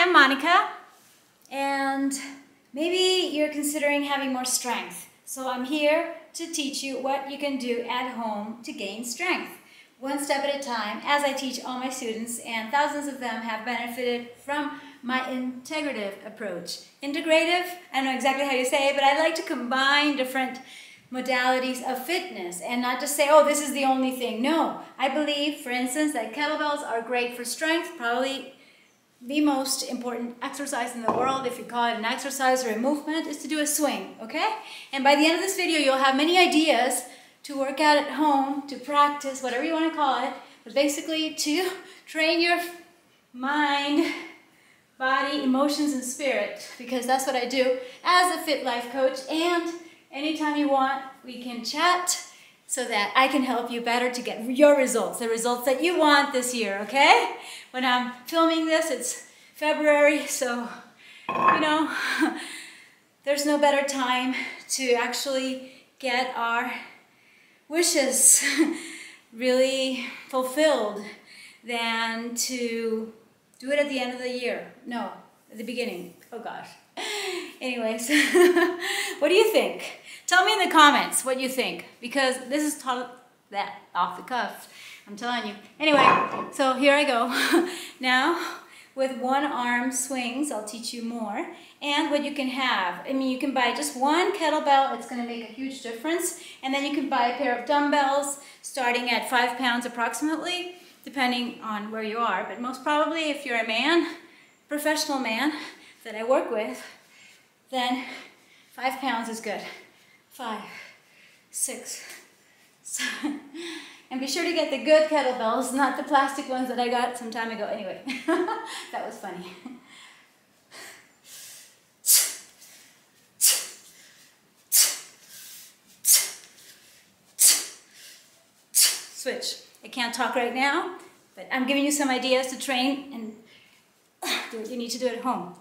I'm Monica, and maybe you're considering having more strength. So I'm here to teach you what you can do at home to gain strength, one step at a time, as I teach all my students, and thousands of them have benefited from my integrative approach. Integrative, I don't know exactly how you say it, but I like to combine different modalities of fitness and not just say, oh, this is the only thing. No, I believe, for instance, that kettlebells are great for strength, probably the most important exercise in the world, if you call it an exercise or a movement, is to do a swing, okay? And by the end of this video, you'll have many ideas to work out at home, to practice, whatever you want to call it, but basically to train your mind, body, emotions, and spirit, because that's what I do as a Fit Life coach. And anytime you want, we can chat so that I can help you better to get your results, the results that you want this year, okay? When I'm filming this, it's February, so, you know, there's no better time to actually get our wishes really fulfilled than to do it at the end of the year. No, at the beginning. Oh gosh. Anyways, what do you think? Tell me in the comments what you think, because this is that off the cuff, I'm telling you. Anyway, so here I go. Now, with one arm swings, I'll teach you more. And what you can have, I mean, you can buy just one kettlebell, it's going to make a huge difference. And then you can buy a pair of dumbbells starting at 5 pounds approximately, depending on where you are. But most probably, if you're a man, professional man that I work with, then 5 pounds is good. 5, 6, 7. And be sure to get the good kettlebells, not the plastic ones that I got some time ago. Anyway, that was funny. Switch. I can't talk right now, but I'm giving you some ideas to train and do what you need to do at home.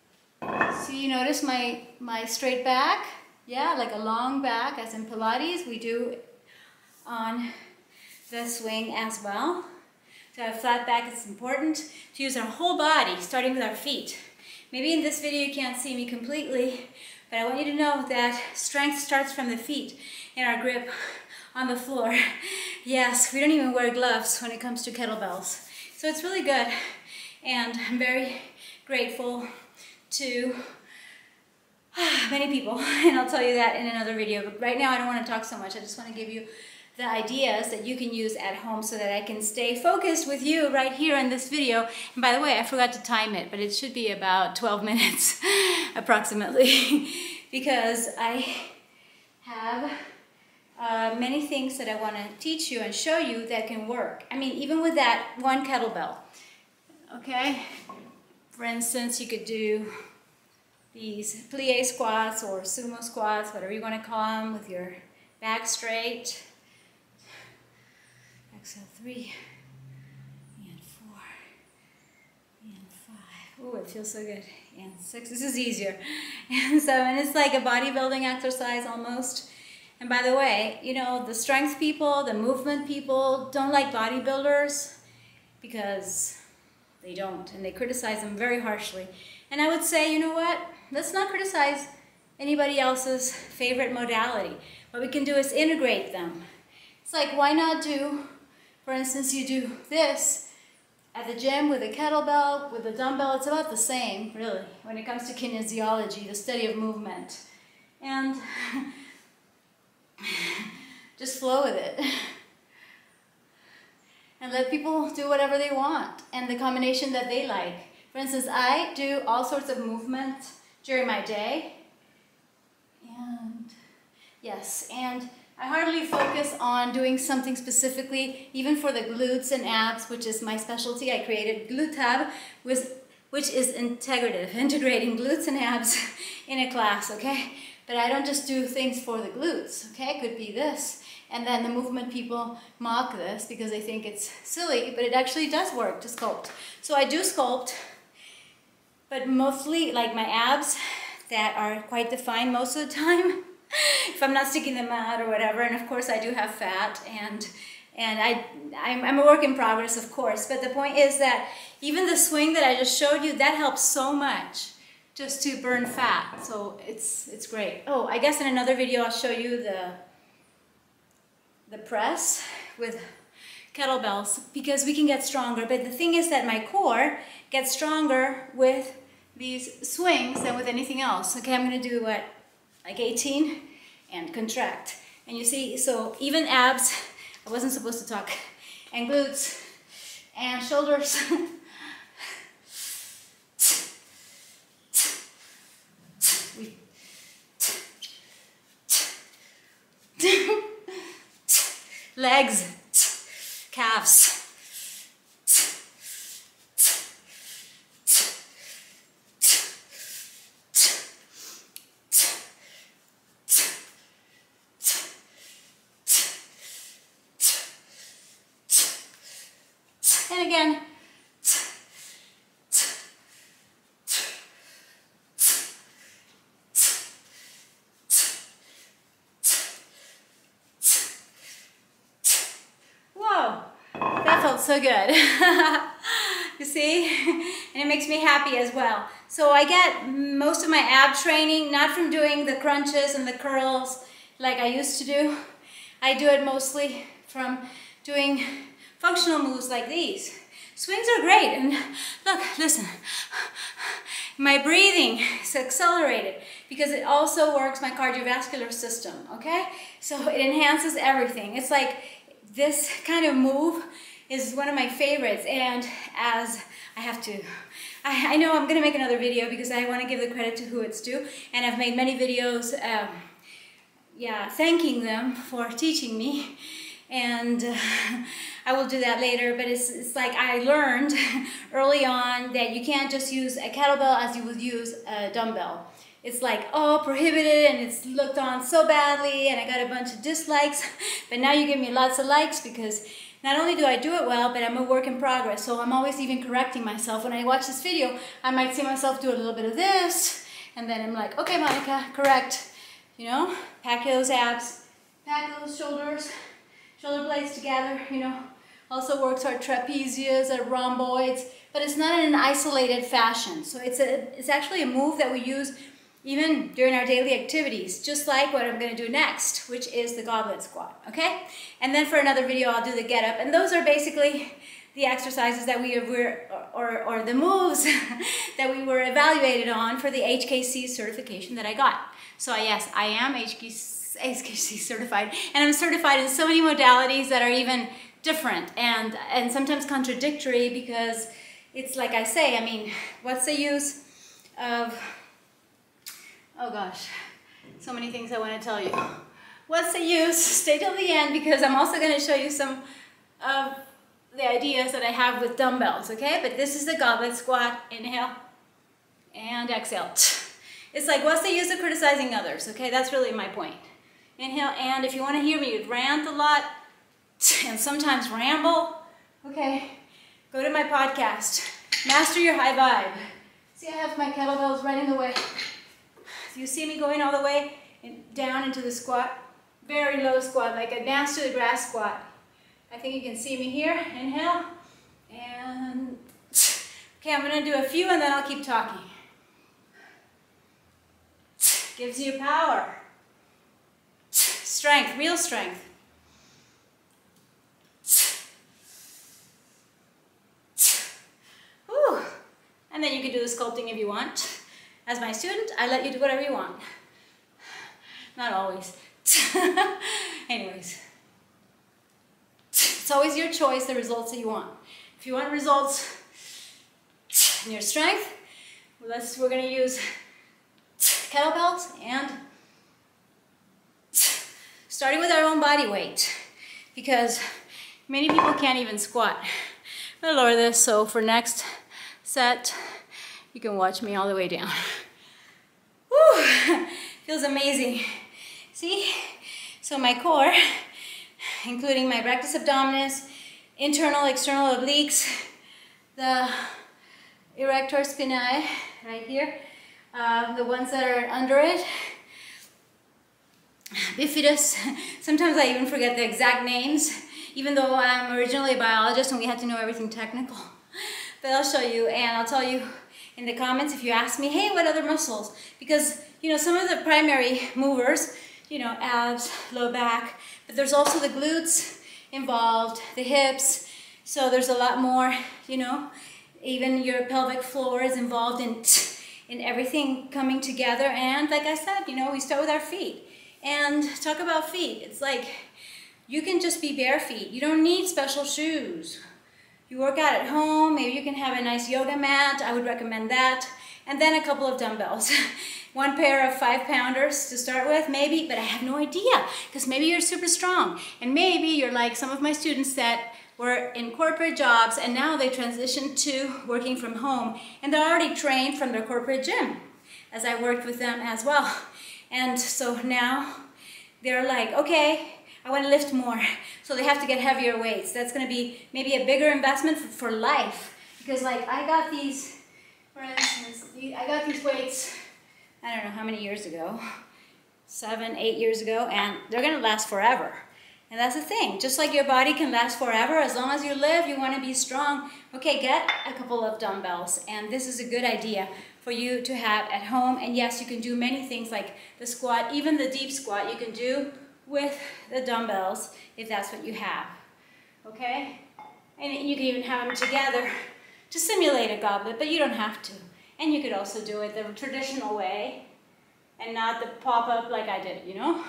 See, you notice my straight back? Yeah, like a long back, as in Pilates, we do on the swing as well. To have flat back, it's important to use our whole body, starting with our feet. Maybe in this video you can't see me completely, but I want you to know that strength starts from the feet and our grip on the floor. Yes, we don't even wear gloves when it comes to kettlebells. So it's really good, and I'm very grateful to many people, and I'll tell you that in another video. But right now I don't want to talk so much. I just want to give you the ideas that you can use at home so that I can stay focused with you right here in this video. And by the way, I forgot to time it, but it should be about 12 minutes approximately, because I have many things that I want to teach you and show you that can work. I mean, even with that one kettlebell, okay? For instance, you could do these plie squats or sumo squats, whatever you want to call them, with your back straight. Exhale, 3 and 4 and 5. Oh, it feels so good. And 6. This is easier. And 7. It's like a bodybuilding exercise almost. And by the way, you know, the strength people, the movement people don't like bodybuilders because they don't, and they criticize them very harshly. And I would say, you know what? Let's not criticize anybody else's favorite modality. What we can do is integrate them. It's like, why not do, for instance, you do this at the gym with a kettlebell, with a dumbbell. It's about the same, really, when it comes to kinesiology, the study of movement. And just flow with it. And let people do whatever they want and the combination that they like. For instance, I do all sorts of movement during my day. And yes, and I hardly focus on doing something specifically, even for the glutes and abs, which is my specialty. I created Glute Tab, which is integrating glutes and abs in a class, okay? But I don't just do things for the glutes, okay? It could be this. And then the movement people mock this because they think it's silly, but it actually does work to sculpt. So I do sculpt, but mostly like my abs that are quite defined most of the time, if I'm not sticking them out or whatever. And of course I do have fat, and I'm a work in progress, of course. But the point is that even the swing that I just showed you, that helps so much just to burn fat. So it's great. Oh, I guess in another video I'll show you the press with kettlebells, because we can get stronger. But the thing is that my core gets stronger with these swings than with anything else. Okay, I'm gonna do what, like 18 and contract. And you see, so even abs, I wasn't supposed to talk, and glutes and shoulders. Legs, calves. And again. Whoa, that felt so good. You see? And it makes me happy as well. So I get most of my ab training not from doing the crunches and the curls like I used to do. I do it mostly from doing functional moves like these. Swings are great, and look, listen. My breathing is accelerated because it also works my cardiovascular system, okay? So it enhances everything. It's like this kind of move is one of my favorites, and as I have to, I know I'm gonna make another video because I wanna give the credit to who it's due, and I've made many videos thanking them for teaching me, and I will do that later. But it's like I learned early on that you can't just use a kettlebell as you would use a dumbbell. It's like, oh, prohibited, and it's looked on so badly, and I got a bunch of dislikes. But now you give me lots of likes because not only do I do it well, but I'm a work in progress. So I'm always even correcting myself. When I watch this video, I might see myself do a little bit of this, and then I'm like, okay, Monica, correct. You know, pack those abs, pack those shoulders, shoulder blades together, you know. Also works our trapezius, our rhomboids, but it's not in an isolated fashion. So it's actually a move that we use even during our daily activities, just like what I'm gonna do next, which is the goblet squat, okay? And then for another video, I'll do the get up. And those are basically the exercises that or the moves that we were evaluated on for the HKC certification that I got. So yes, I am HKC certified, and I'm certified in so many modalities that are even different and sometimes contradictory, because it's like I say, I mean, what's the use of, oh gosh, so many things I want to tell you. What's the use? Stay till the end, because I'm also going to show you some of the ideas that I have with dumbbells, okay? But this is the goblet squat. Inhale and exhale. It's like, what's the use of criticizing others, okay? That's really my point. Inhale, and if you want to hear me rant a lot and sometimes ramble, okay, go to my podcast, Master Your High Vibe. See, I have my kettlebells right in the way. Do you see me going all the way down into the squat? Very low squat, like a dance to the grass squat. I think you can see me here. Inhale, and okay, I'm gonna do a few and then I'll keep talking. Gives you power, strength, real strength. Whew. And then you can do the sculpting if you want. As my student, I let you do whatever you want. Not always. Anyways. It's always your choice, the results that you want. If you want results in your strength, we're going to use kettlebells, and starting with our own body weight, because many people can't even squat. I'm going to lower this so for next set, you can watch me all the way down. Woo! Feels amazing. See? So my core including my rectus abdominis, internal, external obliques, the erector spinae right here, the ones that are under it, bifidus. Sometimes I even forget the exact names, even though I'm originally a biologist and we had to know everything technical. But I'll show you, and I'll tell you in the comments if you ask me, hey, what other muscles? Because, you know, some of the primary movers, you know, abs, low back, but there's also the glutes involved, the hips, so there's a lot more, you know, even your pelvic floor is involved in everything coming together. And like I said, you know, we start with our feet. And talk about feet, it's like you can just be bare feet. You don't need special shoes. You work out at home, maybe you can have a nice yoga mat, I would recommend that. And then a couple of dumbbells. One pair of 5-pounders to start with, maybe, but I have no idea, because maybe you're super strong. And maybe you're like some of my students that were in corporate jobs and now they transitioned to working from home and they're already trained from their corporate gym, as I worked with them as well. And so now they're like, okay, I want to lift more. So they have to get heavier weights. That's going to be maybe a bigger investment for life. Because like I got these, for instance, I got these weights, I don't know how many years ago, 7, 8 years ago, and they're going to last forever. And that's the thing, just like your body can last forever, as long as you live, you want to be strong. Okay, get a couple of dumbbells, and this is a good idea for you to have at home. And yes, you can do many things like the squat, even the deep squat you can do with the dumbbells if that's what you have, okay? And you can even have them together to simulate a goblet, but you don't have to. And you could also do it the traditional way and not the pop-up like I did, you know?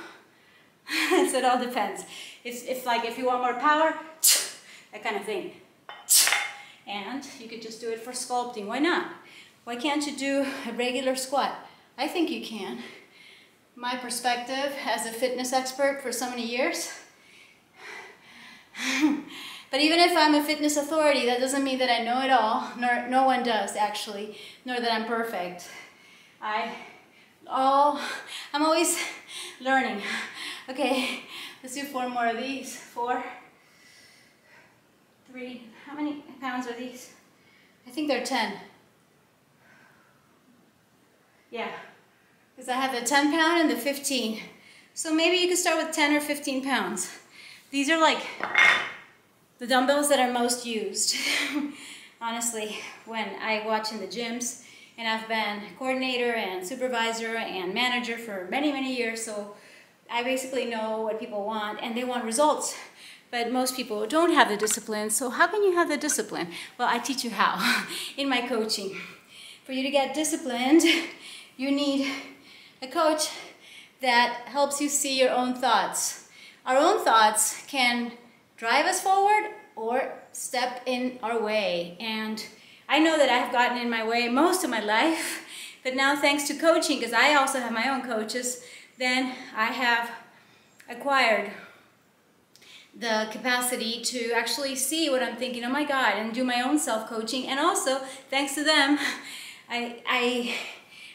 So it all depends. If you want more power, that kind of thing. And you could just do it for sculpting. Why not? Why can't you do a regular squat? I think you can. My perspective as a fitness expert for so many years. But even if I'm a fitness authority, that doesn't mean that I know it all. Nor no one does actually, nor that I'm perfect. I'm always learning. Okay, let's do 4 more of these. 4, 3, how many pounds are these? I think they're 10. Yeah, because I have the 10 pound and the 15. So maybe you could start with 10 or 15 pounds. These are like the dumbbells that are most used, honestly, when I watch in the gyms. And I've been coordinator and supervisor and manager for many, many years, so I basically know what people want, and they want results. But most people don't have the discipline, so how can you have the discipline? Well, I teach you how in my coaching. For you to get disciplined, you need a coach that helps you see your own thoughts. Our own thoughts can drive us forward or step in our way. And I know that I've gotten in my way most of my life, but now thanks to coaching, because I also have my own coaches, then I have acquired the capacity to actually see what I'm thinking, oh my God, and do my own self-coaching. And also, thanks to them, I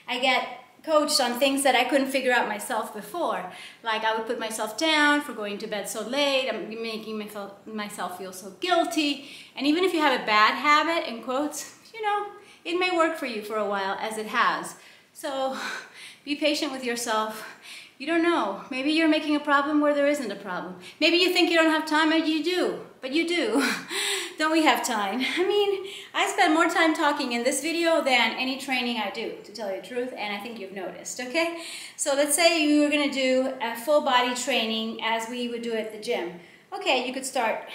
get coached on things that I couldn't figure out myself before. Like I would put myself down for going to bed so late, I'm making myself feel so guilty. And even if you have a bad habit, in quotes, you know, it may work for you for a while, as it has. So be patient with yourself. You don't know. Maybe you're making a problem where there isn't a problem. Maybe you think you don't have time, and you do. But you do. Don't we have time? I mean, I spend more time talking in this video than any training I do, to tell you the truth, and I think you've noticed, okay? So let's say you were going to do a full body training as we would do at the gym. Okay, you could start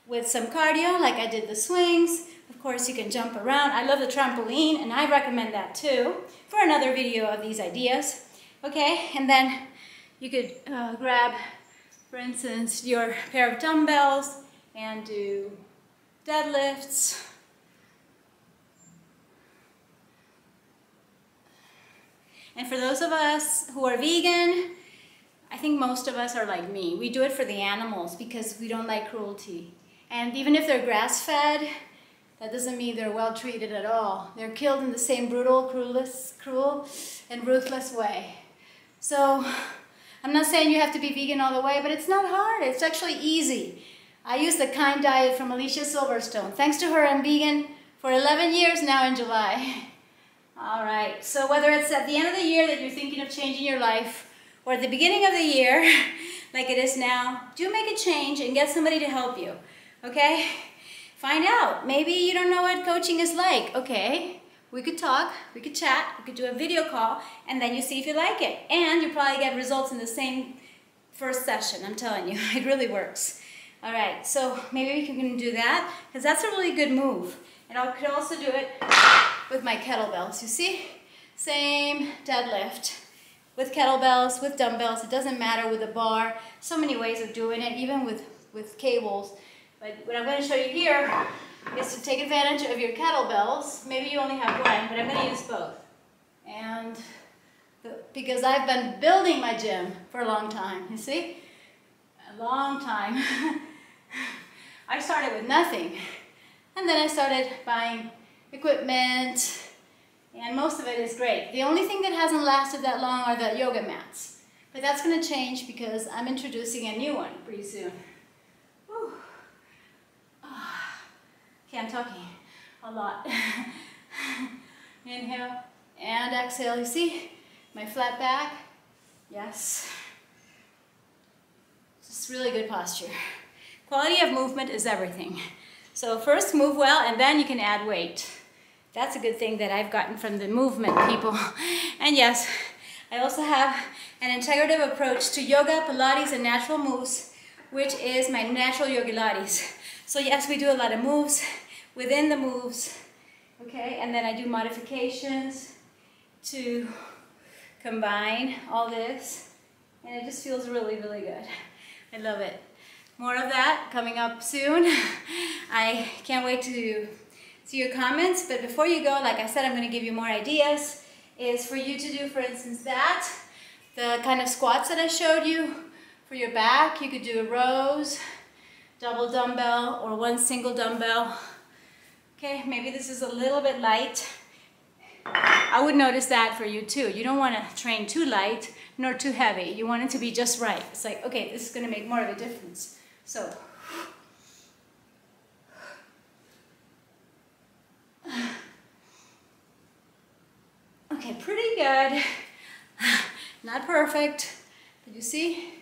with some cardio, like I did the swings. Of course, you can jump around. I love the trampoline, and I recommend that too, for another video of these ideas. Okay, and then you could grab, for instance, your pair of dumbbells and do deadlifts. And for those of us who are vegan, I think most of us are like me. We do it for the animals because we don't like cruelty. And even if they're grass-fed, that doesn't mean they're well treated at all. They're killed in the same brutal, cruel, and ruthless way. So I'm not saying you have to be vegan all the way, but it's not hard. It's actually easy. I use the Kind diet from Alicia Silverstone. Thanks to her, I'm vegan for 11 years now in July. All right, so whether it's at the end of the year that you're thinking of changing your life, or at the beginning of the year, like it is now, do make a change and get somebody to help you, okay? Find out. Maybe you don't know what coaching is like. Okay, we could talk, we could chat, we could do a video call, and then you see if you like it. And you probably get results in the same first session, I'm telling you. It really works. All right, so maybe we can do that, because that's a really good move. And I could also do it with my kettlebells, you see? Same deadlift. With kettlebells, with dumbbells, it doesn't matter, with a bar. So many ways of doing it, even with cables. But what I'm going to show you here is to take advantage of your kettlebells. Maybe you only have one, but I'm going to use both. And because I've been building my gym for a long time, you see? A long time. I started with nothing. And then I started buying equipment, and most of it is great. The only thing that hasn't lasted that long are the yoga mats. But that's going to change because I'm introducing a new one pretty soon. Whew. Okay, I'm talking a lot. Inhale and exhale. You see my flat back? Yes. Just really good posture. Quality of movement is everything. So first move well, and then you can add weight. That's a good thing that I've gotten from the movement people. And yes, I also have an integrative approach to yoga, Pilates, and natural moves, which is my natural Yogilates. So yes, we do a lot of moves within the moves, okay? And then I do modifications to combine all this, and it just feels really, really good. I love it. More of that coming up soon. I can't wait to see your comments, but before you go, like I said, I'm going to give you more ideas. Is for you to do, for instance, that, the kind of squats that I showed you. For your back, you could do rows, double dumbbell, or one single dumbbell. Okay, maybe this is a little bit light. I would notice that for you too. You don't want to train too light nor too heavy. You want it to be just right. It's like, okay, this is going to make more of a difference. So, okay, pretty good. Not perfect, but you see?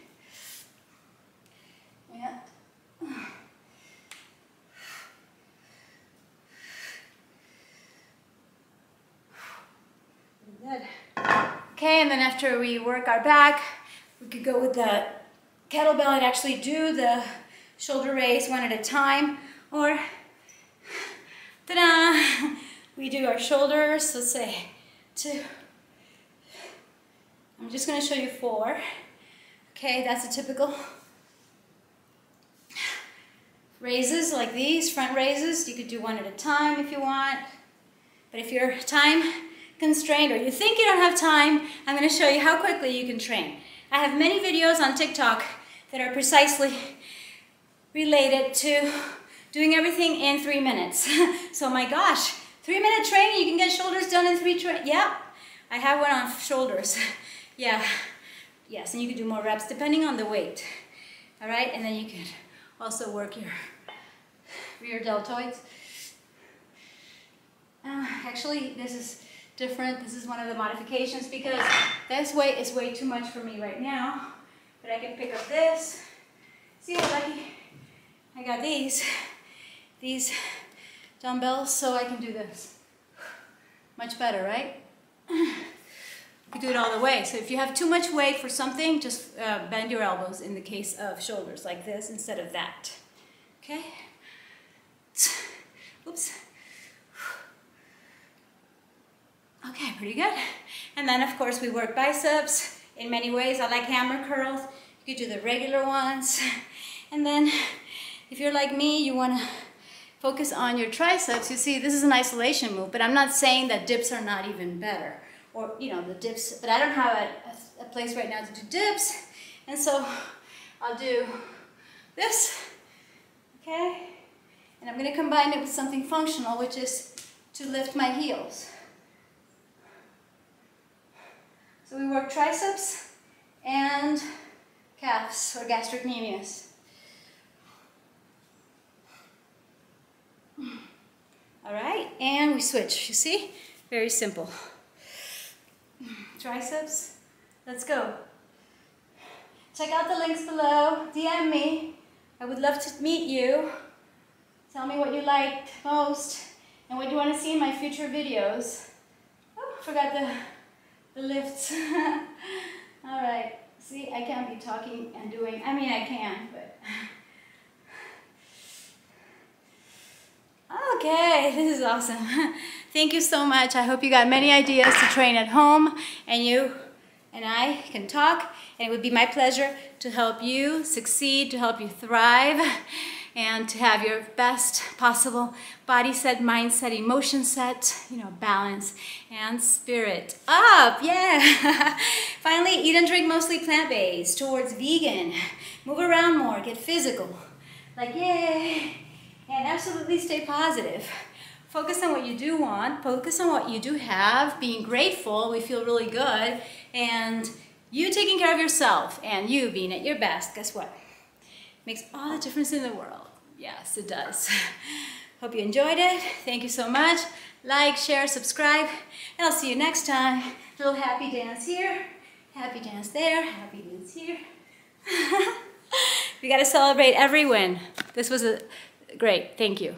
Yeah. Good. Okay, and then after we work our back, we could go with the kettlebell and actually do the shoulder raise one at a time, or ta-da! We do our shoulders, let's say 2. I'm just going to show you 4. Okay, that's a typical raises like these, front raises. You could do one at a time if you want, but if you're time constrained or you think you don't have time, I'm going to show you how quickly you can train. I have many videos on TikTok that are precisely related to doing everything in 3 minutes. So my gosh, 3-minute training, you can get shoulders done in 3 yeah, I have one on shoulders. Yeah, yes, and you can do more reps depending on the weight. All right, and then you can also work your rear deltoids. Actually, this is different. This is one of the modifications because this weight is way too much for me right now. But I can pick up this. See how lucky I got these dumbbells, so I can do this. Much better, right? You can do it all the way. So if you have too much weight for something, just bend your elbows in the case of shoulders, like this instead of that. Okay? Oops. Okay, pretty good. And then of course we work biceps in many ways. I like hammer curls. You could do the regular ones. And then if you're like me, you want to focus on your triceps. You see, this is an isolation move, but I'm not saying that dips are not even better. Or, you know, the dips, but I don't have a place right now to do dips. And so I'll do this, okay? And I'm going to combine it with something functional, which is to lift my heels. So we work triceps and calves or gastrocnemius. All right, and we switch, you see? Very simple. Triceps, let's go. Check out the links below, DM me. I would love to meet you. Tell me what you liked most and what you want to see in my future videos. Oh, forgot the lifts. All right, see, I can't be talking and doing, I mean I can, but. Okay, this is awesome. Thank you so much. I hope you got many ideas to train at home, and you and I can talk, and it would be my pleasure to help you succeed, to help you thrive, and to have your best possible body set, mindset, emotion set, balance and spirit up. Yeah. Finally, eat and drink mostly plant-based, towards vegan. Move around more, get physical. Like, yay. And absolutely stay positive. Focus on what you do want, focus on what you do have, being grateful, we feel really good, and you taking care of yourself and you being at your best, guess what? Makes all the difference in the world. Yes, it does. Hope you enjoyed it. Thank you so much. Like, share, subscribe, and I'll see you next time. Little happy dance here, happy dance there, happy dance here. We gotta celebrate every win. This was great, thank you.